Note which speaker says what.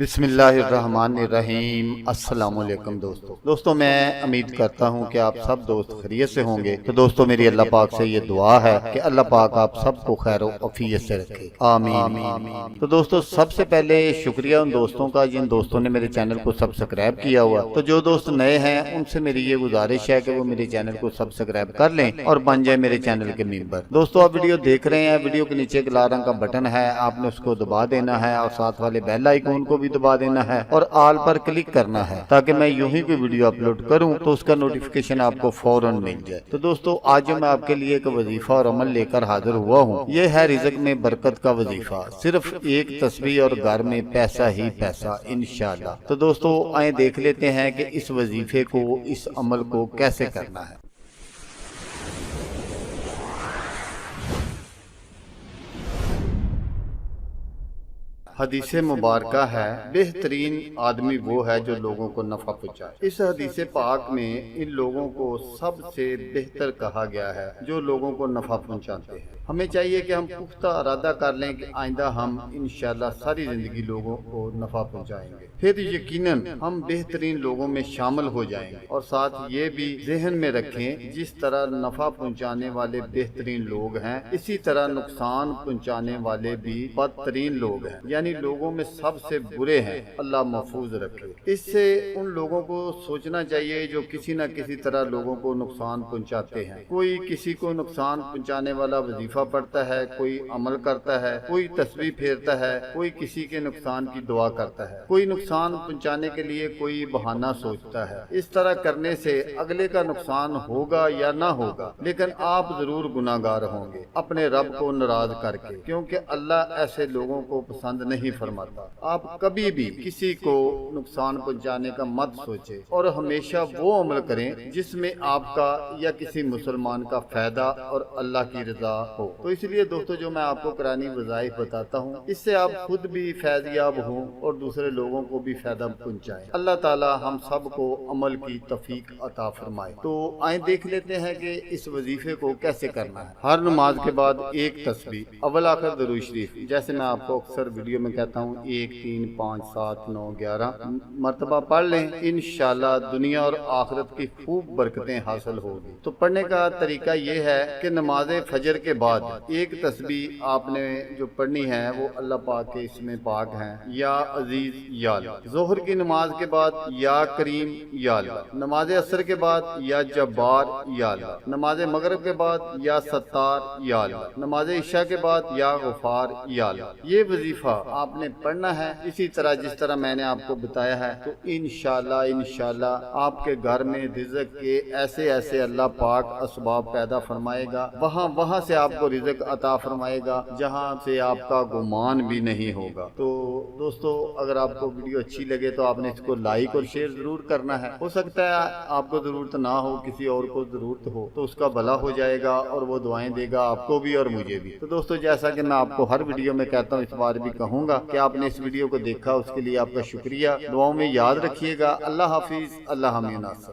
Speaker 1: بسم اللہ الرحمن الرحیم۔ السلام علیکم دوستوں میں امید کرتا ہوں کہ آپ سب دوست خیریت سے ہوں گے۔ تو دوستوں میری اللہ پاک سے یہ دعا ہے کہ اللہ پاک آپ سب کو خیر و عافیت سے رکھے، آمین۔ تو دوستوں سب سے پہلے شکریہ ان دوستوں کا جن دوستوں نے میرے چینل کو سبسکرائب کیا ہوا۔ تو جو دوست نئے ہیں ان سے میری یہ گزارش ہے کہ وہ میرے چینل کو سبسکرائب کر لیں اور بن جائے میرے چینل کے ممبر۔ دوستوں آپ ویڈیو دیکھ رہے ہیں، ویڈیو کے نیچے ایک لال رنگ کا بٹن ہے، آپ نے اس کو دبا دینا ہے اور ساتھ والے بیل آئیکن کو بھی دبا دینا ہے اور آل پر کلک کرنا ہے تاکہ میں یوں ہی کوئی ویڈیو اپلوڈ کروں تو اس کا نوٹیفیکیشن آپ کو فوراً مل جائے۔ تو دوستو آج جو میں آپ کے لیے ایک وظیفہ اور عمل لے کر حاضر ہوا ہوں، یہ ہے رزق میں برکت کا وظیفہ، صرف ایک تسبیح اور گھر میں پیسہ ہی پیسہ انشاءاللہ۔ تو دوستو آئیں دیکھ لیتے ہیں کہ اس وظیفے کو، اس عمل کو کیسے کرنا ہے۔ حدیث مبارکہ ہے، بہترین آدمی وہ ہے جو لوگوں کو نفع پہنچائے۔ اس حدیث پاک میں ان لوگوں کو سب سے بہتر کہا گیا ہے جو لوگوں کو نفع پہنچاتے ہیں۔ ہمیں چاہیے کہ ہم پختہ ارادہ کر لیں کہ آئندہ ہم انشاءاللہ ساری زندگی لوگوں کو نفع پہنچائیں گے، پھر یقیناً ہم بہترین لوگوں میں شامل ہو جائیں گے۔ اور ساتھ یہ بھی ذہن میں رکھیں، جس طرح نفع پہنچانے والے بہترین لوگ ہیں، اسی طرح نقصان پہنچانے والے بھی بدترین لوگ ہیں، یعنی لوگوں میں سب سے برے ہیں۔ اللہ محفوظ رکھے۔ اس سے ان لوگوں کو سوچنا چاہیے جو کسی نہ کسی طرح لوگوں کو نقصان پہنچاتے ہیں۔ کوئی کسی کو نقصان پہنچانے والا وظیفہ پڑھتا ہے، کوئی عمل کرتا ہے، کوئی تسبیح پھیرتا ہے، کوئی کسی کے نقصان کی دعا کرتا ہے، کوئی نقصان پہنچانے کے لیے کوئی بہانہ سوچتا ہے۔ اس طرح کرنے سے اگلے کا نقصان ہوگا یا نہ ہوگا، لیکن آپ ضرور گناہگار ہوں گے اپنے رب کو ناراض کر کے، کیونکہ اللہ ایسے لوگوں کو پسند نہیں فرماتا۔ آپ کبھی بھی کسی کو نقصان پہنچانے کا مت سوچے اور ہمیشہ وہ عمل کریں جس میں آپ کا یا کسی مسلمان کا فائدہ اور اللہ کی رضا ہو۔ تو اس لیے دوستو جو میں آپ کو قرآنی وظائف بتاتا ہوں، اس سے آپ خود بھی فیض یاب ہوں اور دوسرے لوگوں کو بھی فائدہ پہنچائیں۔ اللہ تعالی ہم سب کو عمل کی توفیق عطا فرمائے۔ تو آئیں دیکھ لیتے ہیں کہ اس وظیفے کو کیسے کرنا ہے۔ ہر نماز کے بعد ایک تسبیح، اول آخر درود شریف، جیسے میں آپ کو اکثر ویڈیو میں کہتا ہوں 1 3 5 7 9 11 مرتبہ پڑھ لیں، انشاءاللہ دنیا اور آخرت کی خوب برکتیں حاصل ہوگی۔ تو پڑھنے کا طریقہ یہ ہے کہ نماز فجر کے بعد ایک تسبیح آپ نے جو پڑھنی ہے وہ اللہ پاک کے اسم پاک ہیں، یا عزیز یا اللہ۔ ظہر کی نماز کے بعد یا کریم یا اللہ۔ نماز عصر کے بعد یا جبار یا اللہ۔ نماز مغرب کے بعد یا ستار یا اللہ۔ نماز عشاء کے بعد یا غفار یا اللہ۔ یہ وظیفہ آپ نے پڑھنا ہے اسی طرح جس طرح میں نے آپ کو بتایا ہے۔ تو انشاءاللہ آپ کے گھر میں رزق کے ایسے ایسے اللہ پاک اسباب پیدا فرمائے گا، وہاں سے آپ کو رزق عطا فرمائے گا جہاں سے آپ کا گمان بھی نہیں ہوگا۔ تو دوستو اگر آپ کو ویڈیو اچھی لگے تو آپ نے اس کو لائک اور شیئر ضرور کرنا ہے۔ ہو سکتا ہے آپ کو ضرورت نہ ہو، کسی اور کو ضرورت ہو تو اس کا بھلا ہو جائے گا اور وہ دعائیں دے گا آپ کو بھی اور مجھے بھی۔ تو دوستو جیسا کہ میں آپ کو ہر ویڈیو میں کہتا ہوں، اس بار بھی کہوں گا کہ آپ نے اس ویڈیو کو دیکھا، اس کے لیے آپ کا شکریہ۔ دعاؤں میں یاد رکھیے گا۔ اللہ حافظ، اللہ حامی ناصر۔